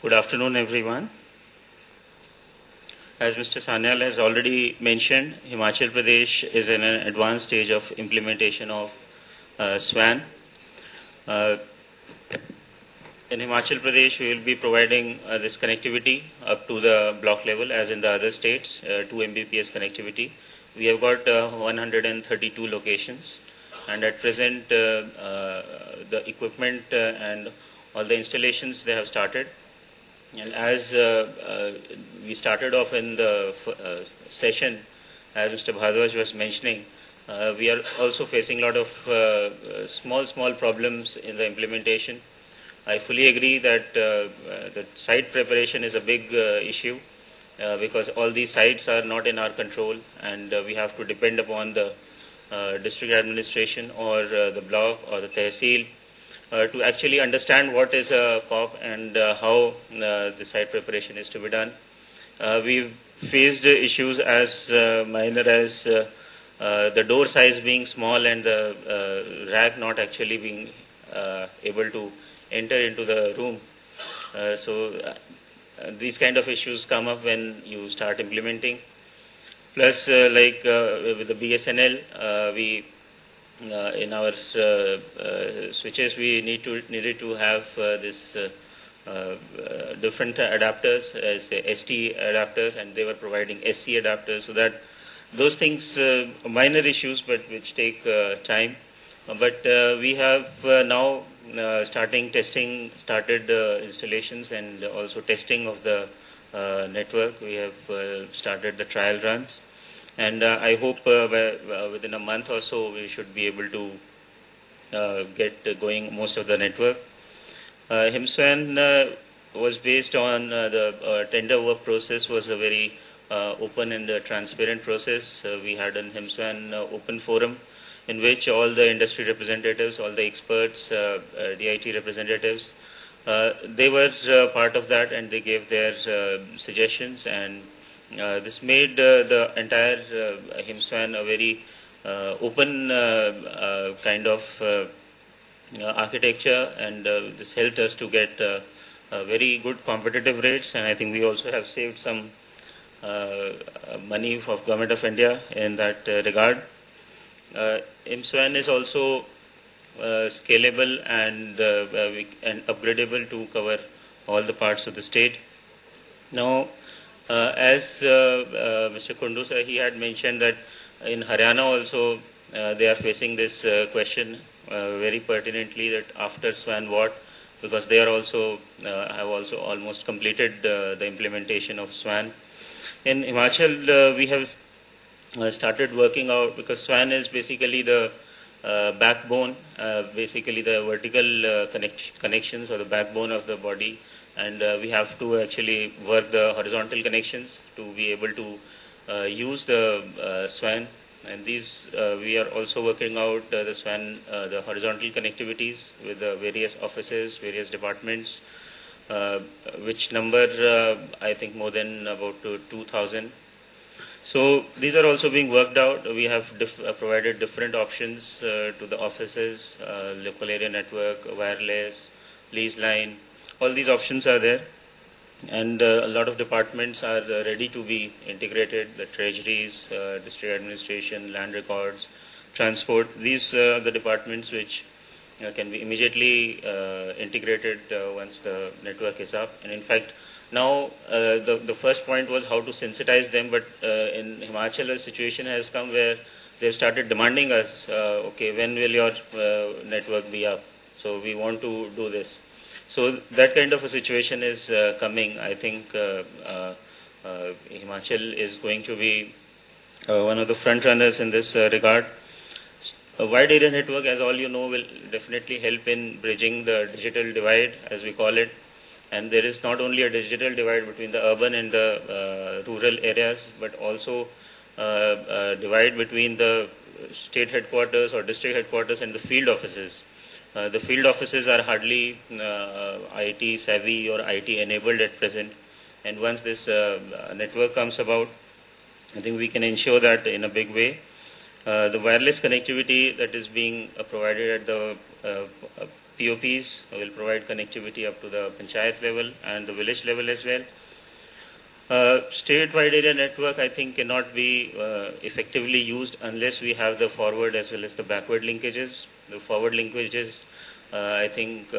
Good afternoon, everyone. As Mr. Sanyal has already mentioned, Himachal Pradesh is in an advanced stage of implementation of SWAN. In Himachal Pradesh, we will be providing this connectivity up to the block level, as in the other states, 2 Mbps connectivity. We have got 132 locations, and at present, the equipment and all the installations they have started. And as we started off in the session, as Mr. Bhardwaj was mentioning, we are also facing a lot of small problems in the implementation. I fully agree that the site preparation is a big issue because all these sites are not in our control, and we have to depend upon the district administration or the block or the tehsil to actually understand what is a COP and how the site preparation is to be done. We've faced issues as minor as the door size being small and the rack not actually being able to enter into the room. These kind of issues come up when you start implementing. Plus, with the BSNL, we in our switches we needed to have this different adapters as ST adapters, and they were providing SC adapters, so that those things minor issues but which take time. But we have now started installations and also testing of the network. We have started the trial runs. And I hope within a month or so we should be able to get going most of the network. HIMSWAN was based on the tender work process was a very open and transparent process. We had an HIMSWAN open forum in which all the industry representatives, all the experts, DIT representatives, they were part of that, and they gave their suggestions, and this made the entire HIMSWAN a very open kind of architecture, and this helped us to get very good competitive rates, and I think we also have saved some money for Government of India in that regard. HIMSWAN is also scalable and upgradable to cover all the parts of the state. Now, as Mr. Kundu sir, he had mentioned that in Haryana also they are facing this question very pertinently, that after SWAN what, because they are also have also almost completed the implementation of SWAN. In Himachal we have started working out, because SWAN is basically the backbone, basically the vertical connections or the backbone of the body, and we have to actually work the horizontal connections to be able to use the SWAN. And these we are also working out the SWAN, the horizontal connectivities with the various offices, various departments, which number I think more than about 2,000. So these are also being worked out. We have provided different options to the offices, local area network, wireless, lease line. All these options are there, and a lot of departments are ready to be integrated. The treasuries, district administration, land records, transport. These are the departments which can be immediately integrated once the network is up. And in fact, now the first point was how to sensitize them, but in Himachal a situation has come where they've started demanding us, okay, when will your network be up? So we want to do this. So that kind of a situation is coming. I think Himachal is going to be one of the front runners in this regard. A wide area network, as all you know, will definitely help in bridging the digital divide, as we call it. And there is not only a digital divide between the urban and the rural areas, but also a divide between the state headquarters or district headquarters and the field offices. The field offices are hardly IT savvy or IT enabled at present, and once this network comes about, I think we can ensure that in a big way. The wireless connectivity that is being provided at the POPs, will provide connectivity up to the panchayat level and the village level as well. State-wide area network, I think, cannot be effectively used unless we have the forward as well as the backward linkages. The forward linkages, I think,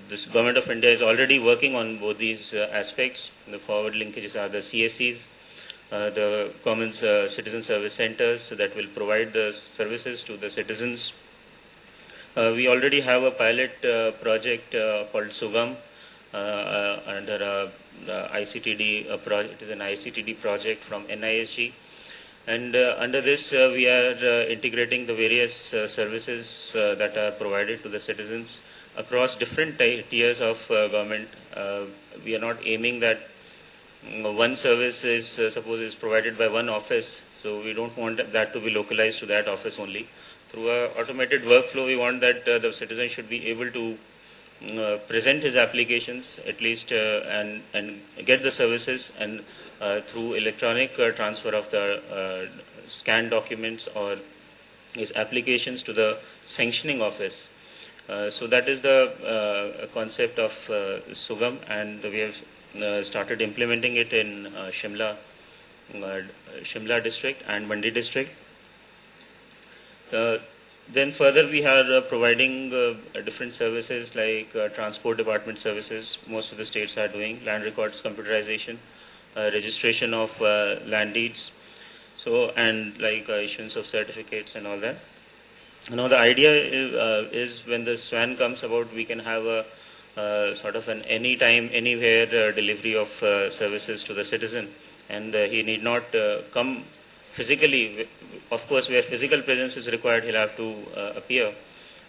this Government of India is already working on both these aspects. The forward linkages are the CSCs, the Common Citizen Service Centers that will provide the services to the citizens. We already have a pilot project called Sugam under ICTD project. It is an ICTD project from NISG. And under this, we are integrating the various services that are provided to the citizens across different tiers of government. We are not aiming that one service is, suppose, is provided by one office, so we don't want that to be localized to that office only. Through an automated workflow, we want that the citizen should be able to present his applications at least and get the services, and through electronic transfer of the scanned documents or his applications to the sanctioning office. So that is the concept of Sugam, and we have started implementing it in Shimla district and Mandi district. Then further we are providing different services like transport department services. Most of the states are doing land records computerization, registration of land deeds, so and like issuance of certificates and all that. Now the idea is when the SWAN comes about, we can have a sort of an anytime, anywhere delivery of services to the citizen, and he need not come physically. Of course, where physical presence is required, he'll have to appear.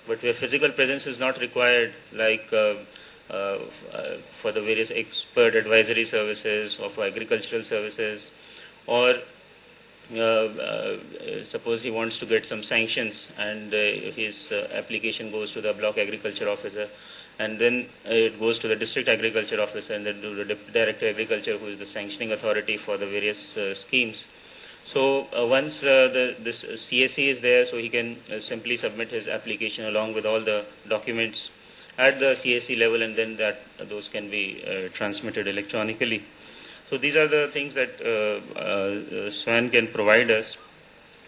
But where physical presence is not required, like for the various expert advisory services or for agricultural services, or suppose he wants to get some sanctions and his application goes to the block agriculture officer, and then it goes to the district agriculture officer and then to the director agriculture, who is the sanctioning authority for the various schemes. So once this CSC is there, so he can simply submit his application along with all the documents at the CSC level, and then those can be transmitted electronically. So these are the things that SWAN can provide us.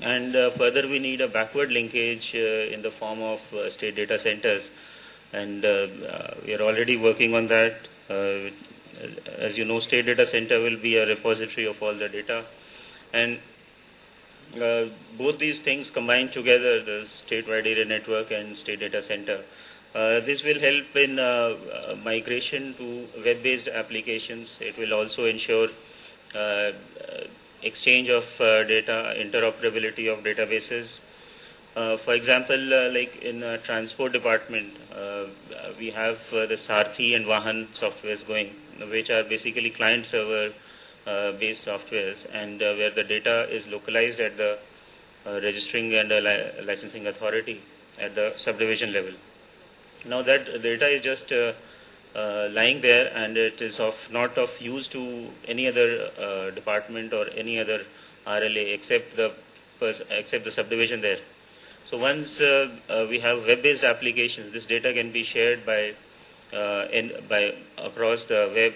And further, we need a backward linkage in the form of state data centers, and we are already working on that. As you know, state data center will be a repository of all the data. And both these things combined together, the statewide area network and state data center, this will help in migration to web-based applications. It will also ensure exchange of data, interoperability of databases. For example, like in transport department, we have the Sarthi and Vahan softwares going, which are basically client-server based softwares, and where the data is localized at the registering and licensing authority at the subdivision level. Now that data is just lying there, and it is not of use to any other department or any other RLA except the subdivision there. So once we have web-based applications, this data can be shared by across the web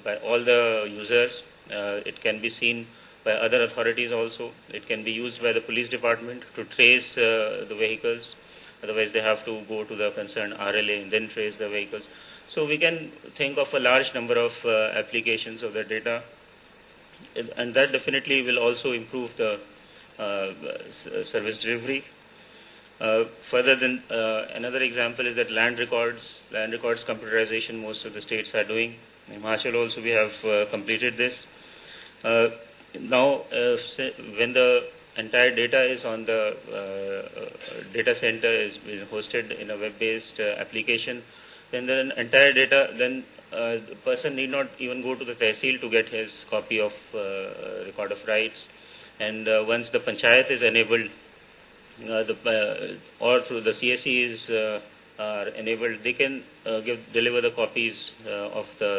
by all the users. It can be seen by other authorities also. It can be used by the police department to trace the vehicles. Otherwise, they have to go to the concerned RLA and then trace the vehicles. So we can think of a large number of applications of the data, and that definitely will also improve the service delivery. Further, then another example is that land records computerization. Most of the states are doing. In Himachal also we have completed this. Now, when the entire data is on the data center, is hosted in a web-based application, then the entire data, then the person need not even go to the tehsil to get his copy of record of rights. And once the panchayat is enabled, or through the CSCs are enabled, they can deliver the copies of the